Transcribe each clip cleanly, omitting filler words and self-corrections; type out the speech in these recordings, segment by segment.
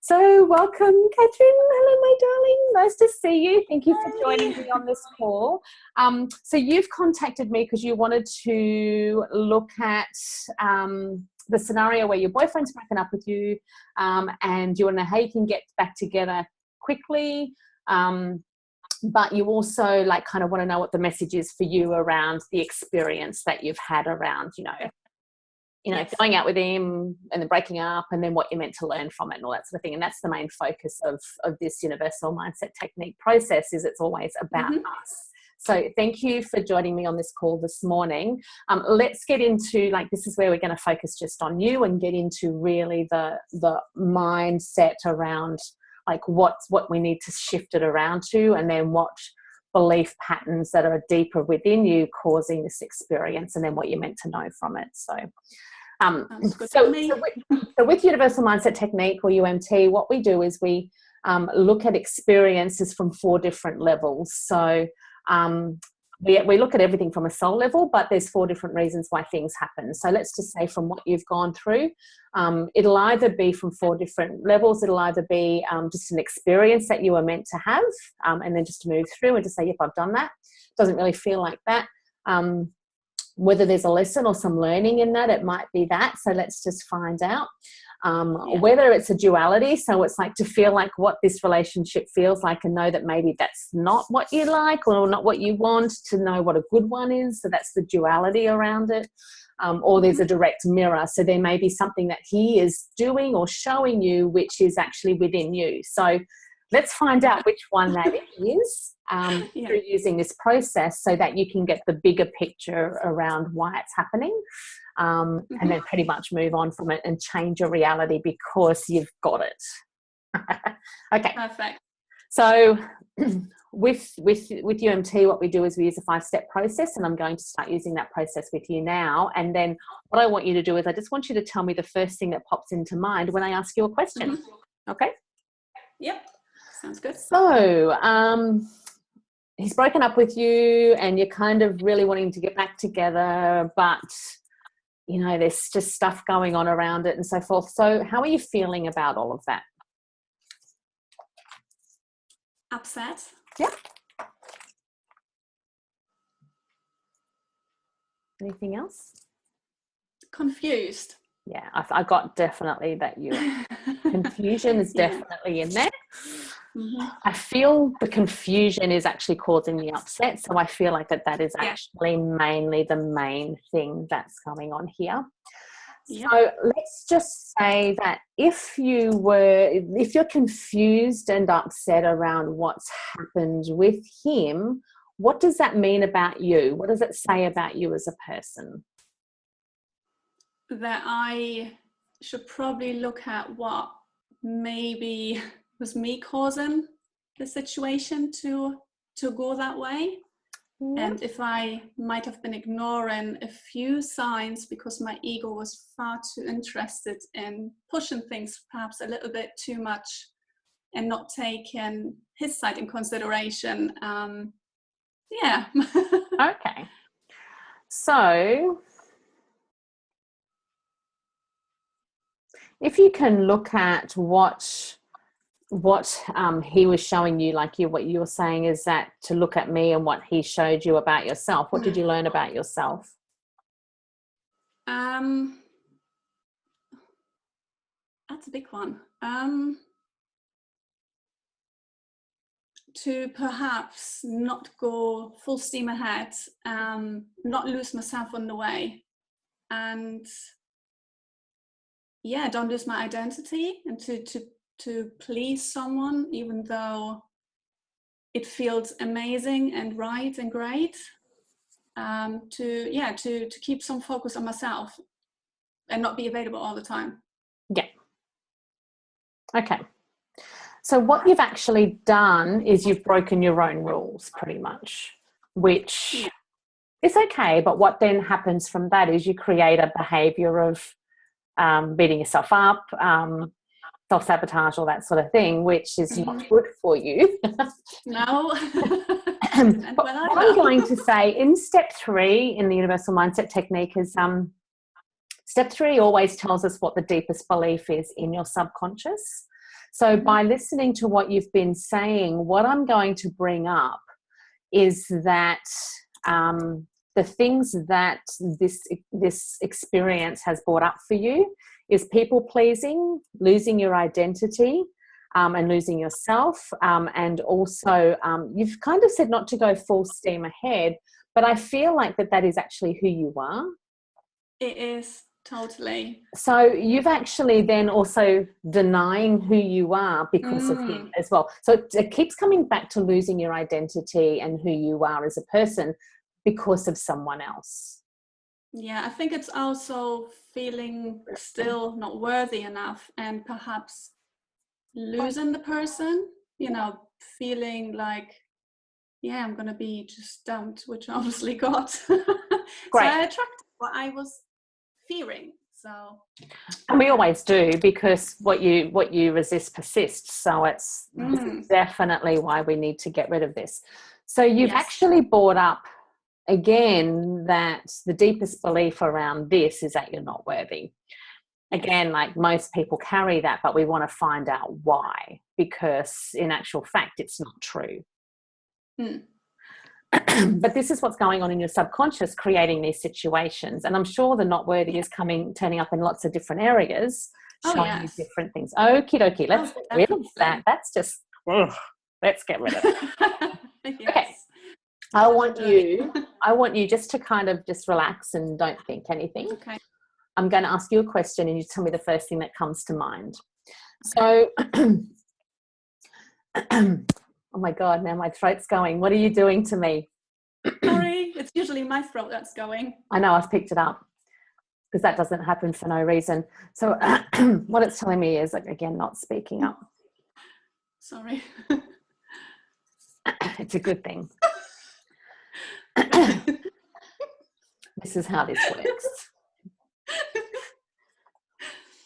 So welcome, Kathrin. Hello, my darling. Nice to see you. Thank you for joining me on this call. So you've contacted me because you wanted to look at the scenario where your boyfriend's broken up with you, and you want to know how you can get back together quickly. But you also kind of want to know what the message is for you around the experience that you've had around, Yes. going out with him and then breaking up, and then what you're meant to learn from it and all that sort of thing. And that's the main focus of this universal mindset technique process, is it's always about us. So thank you for joining me on this call this morning. Let's get into, this is where we're going to focus just on you and get into really the mindset around what we need to shift it around to, and then what belief patterns that are deeper within you causing this experience, and then what you're meant to know from it. So with Universal Mindset Technique, or UMT, what we do is we look at experiences from 4 different levels. So we look at everything from a soul level, but there's 4 different reasons why things happen. So let's just say from what you've gone through, it'll either be from 4 different levels. It'll either be just an experience that you were meant to have, and then just to move through and just say, yep, I've done that. Doesn't really feel like that. Whether there's a lesson or some learning in that, it might be that. So let's just find out. Whether it's a duality, so it's to feel like what this relationship feels like and know that maybe that's not what you like or not what you want, to know what a good one is. So that's the duality around it. Or there's a direct mirror. So there may be something that he is doing or showing you which is actually within you. So let's find out which one that is through using this process, so that you can get the bigger picture around why it's happening, and then pretty much move on from it and change your reality because you've got it. Okay. Perfect. So with UMT, what we do is we use a 5-step process, and I'm going to start using that process with you now. And then what I want you to do is I just want you to tell me the first thing that pops into mind when I ask you a question. Okay? Yep. Sounds good. So he's broken up with you and you're kind of really wanting to get back together, but there's just stuff going on around it and so forth. So how are you feeling about all of that? Upset. Yeah. Anything else? Confused. Yeah, I got definitely that confusion is definitely in there. I feel the confusion is actually causing the upset. So I feel like that is actually mainly the main thing that's going on here. Yep. So let's just say that if you're confused and upset around what's happened with him, what does that mean about you? What does it say about you as a person? That I should probably look at what maybe was me causing the situation to go that way. And if I might have been ignoring a few signs because my ego was far too interested in pushing things perhaps a little bit too much and not taking his side in consideration. Okay. So if you can look at what he was showing you, what you were saying is that to look at me and what he showed you about yourself. What did you learn about yourself? That's a big one. To perhaps not go full steam ahead, not lose myself on the way, and don't lose my identity, and to please someone, even though it feels amazing and right and great, to keep some focus on myself and not be available all the time. Yeah. Okay. So what you've actually done is you've broken your own rules pretty much, which is okay. But what then happens from that is you create a behavior of beating yourself up, self-sabotage, all that sort of thing, which is not good for you. No. But what I'm going to say in step 3 in the Universal Mindset Technique is step 3 always tells us what the deepest belief is in your subconscious. So by listening to what you've been saying, what I'm going to bring up is that the things that this experience has brought up for you is people pleasing, losing your identity, and losing yourself. And also, you've kind of said not to go full steam ahead, but I feel like that is actually who you are. It is, totally. So you've actually then also denying who you are because of him as well. So it keeps coming back to losing your identity and who you are as a person because of someone else. Yeah, I think it's also feeling still not worthy enough, and perhaps losing the person, you know, feeling like, yeah, I'm going to be just dumped, which I obviously got. So I attracted what I was fearing. So, and we always do, because what you resist persists. So this is definitely why we need to get rid of this. So you've actually brought up again that the deepest belief around this is that you're not worthy. Again, like most people carry that, but we want to find out why, because in actual fact, it's not true. But this is what's going on in your subconscious, creating these situations. And I'm sure the not worthy is turning up in lots of different areas, showing you different things. Okie dokie, let's get rid of that. That's just, let's get rid of it. Okay. I want you just to kind of just relax and don't think anything. Okay. I'm going to ask you a question and you tell me the first thing that comes to mind. So, oh my God, now my throat's going. What are you doing to me? Sorry, it's usually my throat that's going. I know, I've picked it up because that doesn't happen for no reason. So what it's telling me is, like, again, not speaking up. Sorry. It's a good thing. This is how this works.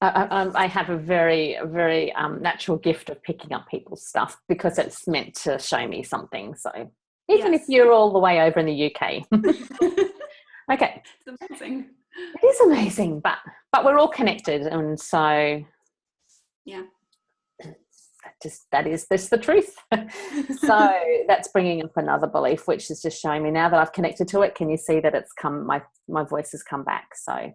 I have a very, very natural gift of picking up people's stuff because it's meant to show me something. So even if you're all the way over in the UK. Okay. It's amazing. It is amazing, but we're all connected. And so that's the truth. So that's bringing up another belief, which is just showing me now that I've connected to it. Can you see that it's come, my voice has come back? So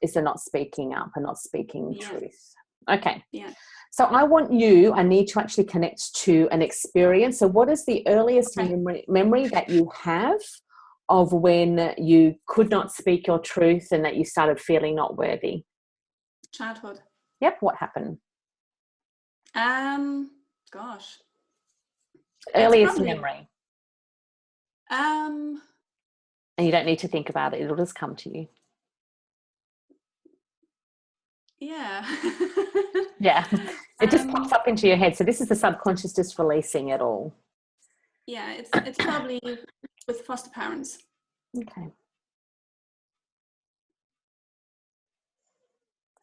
is there not speaking up and not speaking truth? Okay. Yeah. So I need to actually connect to an experience. So what is the earliest memory that you have of when you could not speak your truth and that you started feeling not worthy? Childhood. Yep. What happened? Gosh. Earliest memory. And you don't need to think about it. It'll just come to you. Yeah. Yeah. It just pops up into your head. So this is the subconscious just releasing it all. Yeah, it's probably with foster parents. Okay.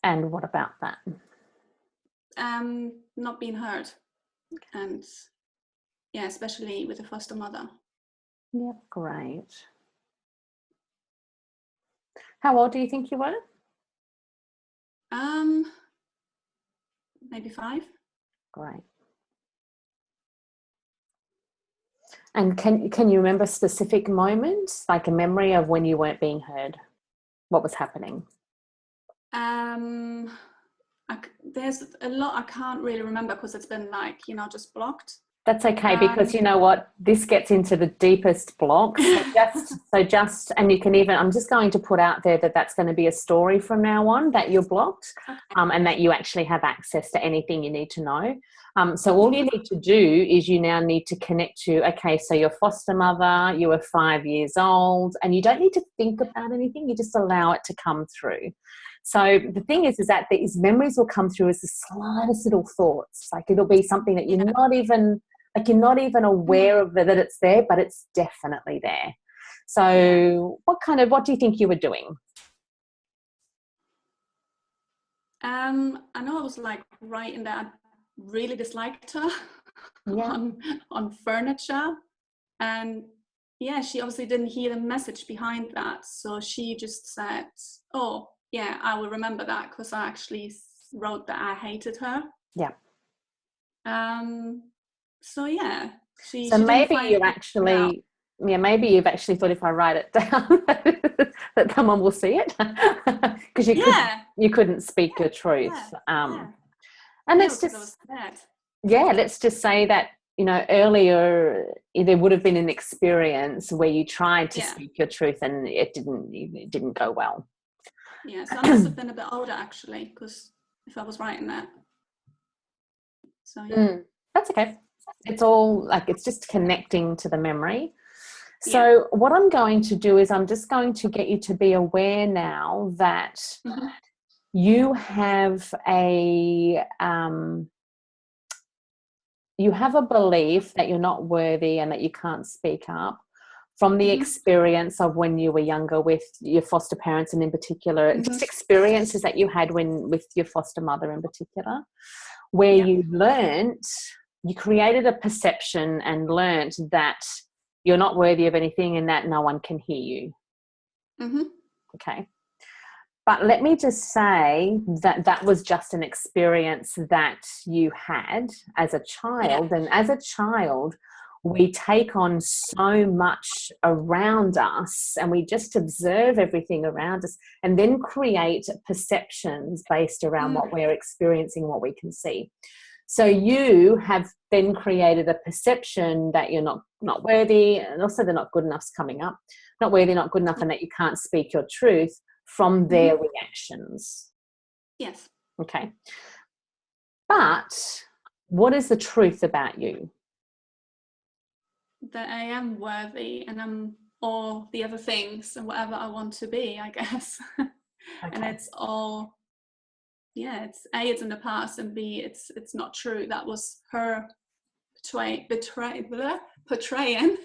And what about that? Not being heard. And especially with a foster mother. Yep, great. How old do you think you were? Maybe 5. Great. And can you remember specific moments, like a memory of when you weren't being heard? What was happening? There's a lot I can't really remember because it's been just blocked. That's okay, because you know what? This gets into the deepest blocks. And you can even, I'm just going to put out there that that's going to be a story from now on, that you're blocked, and that you actually have access to anything you need to know. So all you need to do is you now need to connect to, okay, so your foster mother, you were 5 years old, and you don't need to think about anything. You just allow it to come through. So the thing is that these memories will come through as the slightest little thoughts. Like it'll be something that you're not even aware of that it's there, but it's definitely there. So what do you think you were doing? I know I was writing that I really disliked her on furniture. And she obviously didn't hear the message behind that. So she just said, oh, yeah, I will remember that because I actually wrote that I hated her. Yeah. So yeah, she didn't Maybe find you it out. actually, yeah, maybe you've actually thought if I write it down that someone will see it, because Yeah, you couldn't speak your truth. yeah, yeah. And Yeah, let's because I just, was scared. yeah, let's just say that, earlier there would have been an experience where you tried to Yeah, speak your truth and it didn't go well. yeah. So I must have been a bit older actually, because if I was writing that. So yeah. That's okay. It's all like, it's just connecting to the memory. Yeah. So what I'm going to do is I'm just going to get you to be aware now that Mm-hmm. you have a belief that you're not worthy and that you can't speak up from the Mm-hmm. experience of when you were younger with your foster parents, and in particular Mm-hmm. just experiences that you had with your foster mother in particular, where Yeah. you created a perception and learnt that you're not worthy of anything and that no one can hear you. Mm-hmm. Okay. But let me just say that that was just an experience that you had as a Yeah. child. And as a child, we take on so much around us and we just observe everything around us and then create perceptions based around what we're experiencing, what we can see. So you have then created a perception that you're not worthy, and also they're not good enough's coming up. Not worthy, not good enough, and that you can't speak your truth from their reactions. Yes. Okay. But what is the truth about you? That I am worthy and I'm all the other things and whatever I want to be, I guess. And Okay. it's all, yeah, it's A, it's in the past, and B, it's not true. That was her portraying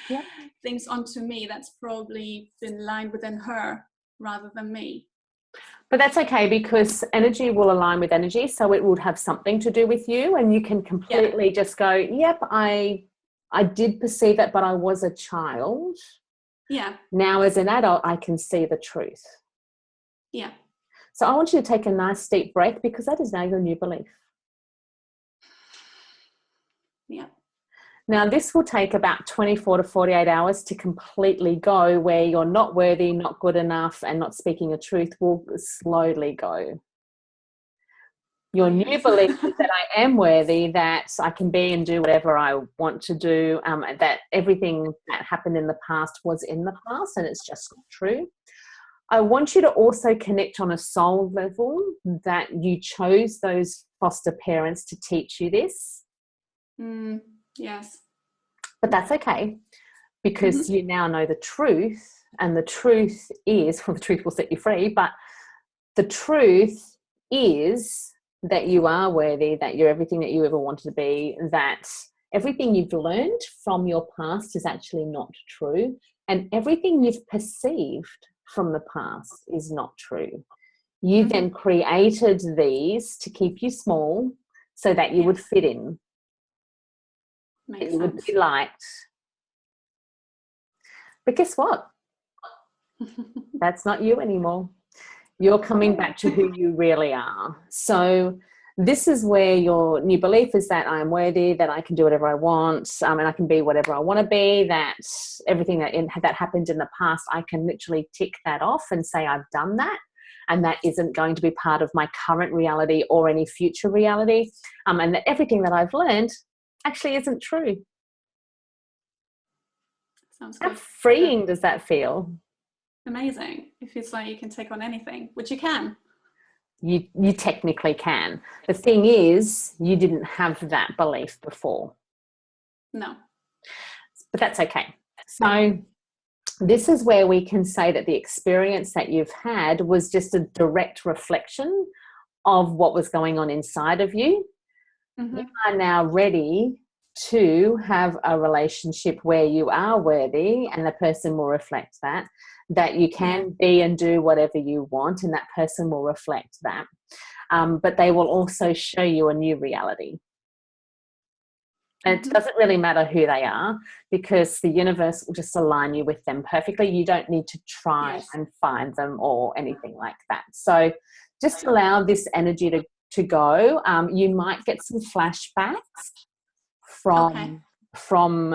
Yep. things onto me that's probably been lined within her rather than me. But that's okay, because energy will align with energy, so it would have something to do with you, and you can Yeah. completely just go, yep, I did perceive that, but I was a child. Yeah. Now as an adult, I can see the truth. Yeah. So I want you to take a nice deep breath, because that is now your new belief. Yeah. Now, this will take about 24 to 48 hours to completely go, where you're not worthy, not good enough, and not speaking the truth will slowly go. Your new Brilliant. belief is that I am worthy, that I can be and do whatever I want to do, that everything that happened in the past was in the past and it's just not true. I want you to also connect on a soul level that you chose those foster parents to teach you this. Yes. But that's okay, Mm-hmm. because you now know the truth, and the truth is, well, the truth will set you free, but the truth is that you are worthy, that you're everything that you ever wanted to be, that everything you've learned from your past is actually not true, and everything you've perceived from the past is not true. You then created these to keep you small so that you would Yes. fit in, that Makes you would sense. be liked. But guess what? That's not you anymore. You're coming back to who you really are. So this is where your new belief is that I am worthy, that I can do whatever I want, and I can be whatever I want to be, that everything that happened in the past, I can literally tick that off and say I've done that, and that isn't going to be part of my current reality or any future reality, and that everything that I've learned actually isn't true. Sounds How good. freeing does that feel? Amazing. It feels like you can take on anything, which you can. You technically can. The thing is, you didn't have that belief before. No. But that's okay. So this is where we can say that the experience that you've had was just a direct reflection of what was going on inside of you. You are now ready to have a relationship where you are worthy, and the person will reflect that you can be and do whatever you want, and that person will reflect that. But they will also show you a new reality. And it doesn't really matter who they are, because the universe will just align you with them perfectly. You don't need to try and find them or anything like that. So just allow this energy to to go. You might get some flashbacks from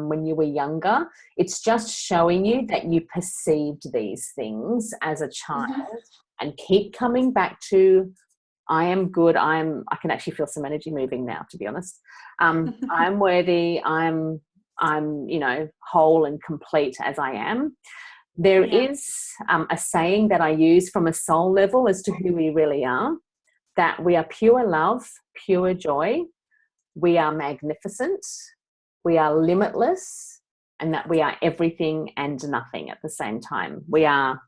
when you were younger. It's just showing you that you perceived these things as a child, and keep coming back to, I am good. I can actually feel some energy moving now, to be honest. I'm worthy. I'm whole and complete as I am. There is a saying that I use from a soul level as to who we really are, that we are pure love, pure joy, we are magnificent, we are limitless, and that we are everything and nothing at the same time. We are,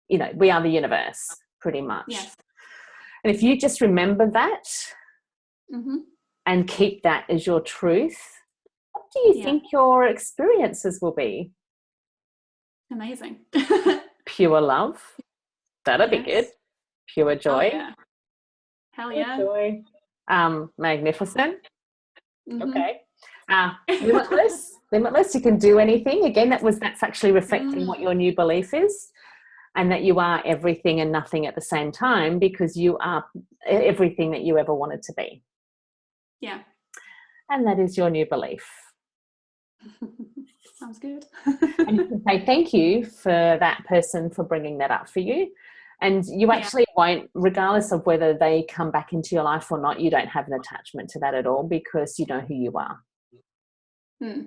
we are the universe, pretty much. Yes. And if you just remember that and keep that as your truth, what do you think your experiences will be? Amazing. Pure love. That'd be good. Pure joy. Oh, yeah. Hell yeah. Pure joy. Magnificent. Okay. Limitless. Limitless. You can do anything. Again, that's actually reflecting what your new belief is, and that you are everything and nothing at the same time, because you are everything that you ever wanted to be. Yeah. And that is your new belief. Sounds good. And you can say thank you for that person for bringing that up for you. And you actually won't, regardless of whether they come back into your life or not, you don't have an attachment to that at all, because you know who you are. So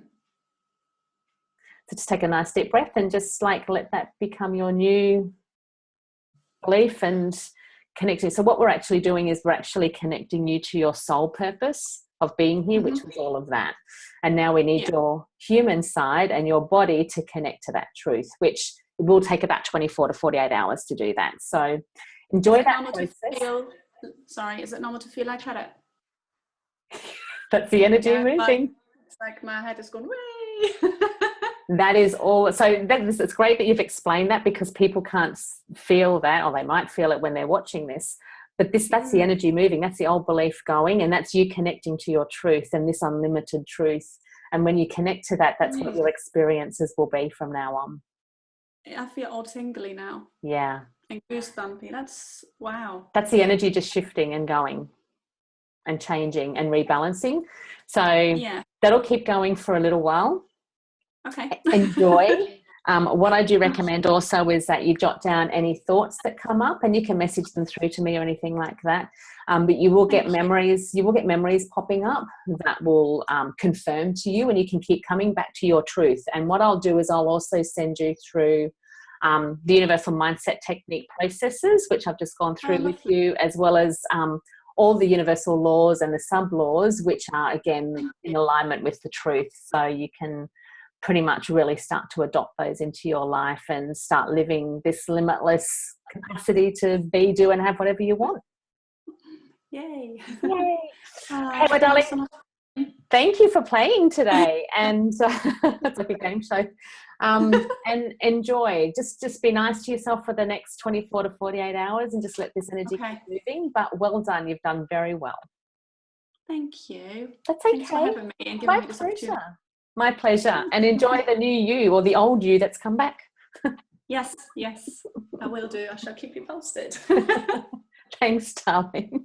just take a nice deep breath and just let that become your new belief and connecting. So what we're actually doing is we're actually connecting you to your soul purpose of being here, which was all of that. And now we need your human side and your body to connect to that truth, which will take about 24 to 48 hours to do that. So enjoy that process. Is it normal to feel like that? That's the energy moving. It's like my head is going, way. That is all. So it's great that you've explained that, because people can't feel that, or they might feel it when they're watching this. But that's the energy moving. That's the old belief going, and that's you connecting to your truth and this unlimited truth. And when you connect to that, that's what your experiences will be from now on. I feel all tingly now. Yeah. And goosebumpy. That's wow. That's the energy just shifting and going and changing and rebalancing. So that'll keep going for a little while. Okay. Enjoy. What I do recommend also is that you jot down any thoughts that come up, and you can message them through to me or anything like that. But you will get memories. You will get memories popping up that will confirm to you, and you can keep coming back to your truth. And what I'll do is I'll also send you through the universal mindset technique processes, which I've just gone through with you, as well as all the universal laws and the sub laws, which are again in alignment with the truth. So you can pretty much really start to adopt those into your life and start living this limitless capacity to be, do, and have whatever you want. Yay. Yay. Hey, my darling, thank you for playing today. And it's like a game show. And enjoy. Just be nice to yourself for the next 24 to 48 hours and just let this energy keep moving. But well done. You've done very well. Thank you. That's okay. Thanks for having me and giving me this opportunity. My pleasure. And enjoy the new you, or the old you that's come back. Yes, I will do. I shall keep you posted. Thanks, darling.